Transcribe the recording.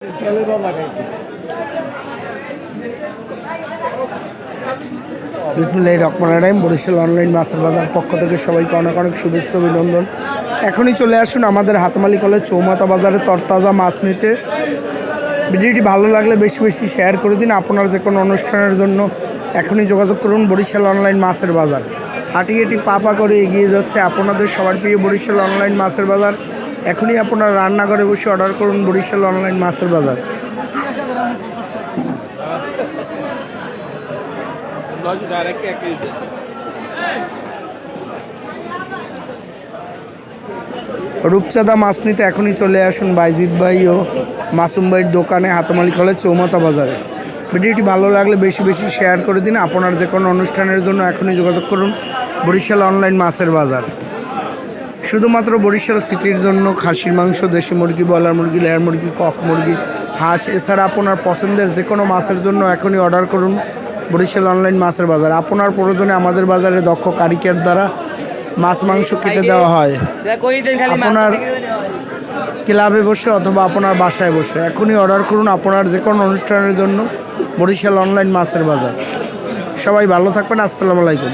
বিসমিল্লাহির রহমানির রহিম। বরিশাল অনলাইন মাছের বাজার পক্ষ থেকে সবাইকে অনেক অনেক শুভেচ্ছা অভিনন্দন। এখনই চলে আসুন আমাদের হাতমালি কলেজ চৌমাথা বাজারে তরতাজা মাছ নিতে। ভিডিওটি ভালো লাগলে বেশি বেশি শেয়ার করে দিন। আপনার যে কোনো অনুষ্ঠানের জন্য এখনই যোগাযোগ করুন বরিশাল অনলাইন মাছের বাজার। হাঁটি হাঁটি পা করে এগিয়ে যাচ্ছে আপনাদের সবার প্রিয় বরিশাল অনলাইন মাছের বাজার। এখনই আপনারা রান্নাঘরে বসে অর্ডার করুন বরিশাল অনলাইন মাছের বাজার। রূপচাঁদা মাছ নিতে এখনই চলে আসুন বাইজিৎ ভাই ও মাসুম ভাইয়ের দোকানে হাতমালি কলেজ চৌমাথা বাজারে। ভিডিওটি ভালো লাগলে বেশি বেশি শেয়ার করে দিন। আপনার যে কোনো অনুষ্ঠানের জন্য এখনই যোগাযোগ করুন বরিশাল অনলাইন মাছের বাজার। শুধুমাত্র বরিশাল সিটির জন্য খাসির মাংস, দেশি মুরগি, ব্রয়লার মুরগি, লেয়ার মুরগি, কক মুরগি, হাঁস, এছাড়া আপনার পছন্দের যে কোনো মাছের জন্য এখনই অর্ডার করুন বরিশাল অনলাইন মাছের বাজার। আপনার প্রয়োজনে আমাদের বাজারে দক্ষ কারিগর দ্বারা মাছ মাংস কেটে দেওয়া হয় আপনার ক্লাবে বসে অথবা আপনার বাসায় বসে। এখনই অর্ডার করুন আপনার যে কোনো অনুষ্ঠানের জন্য বরিশাল অনলাইন মাছের বাজার। সবাই ভালো থাকবেন। আসসালামু আলাইকুম।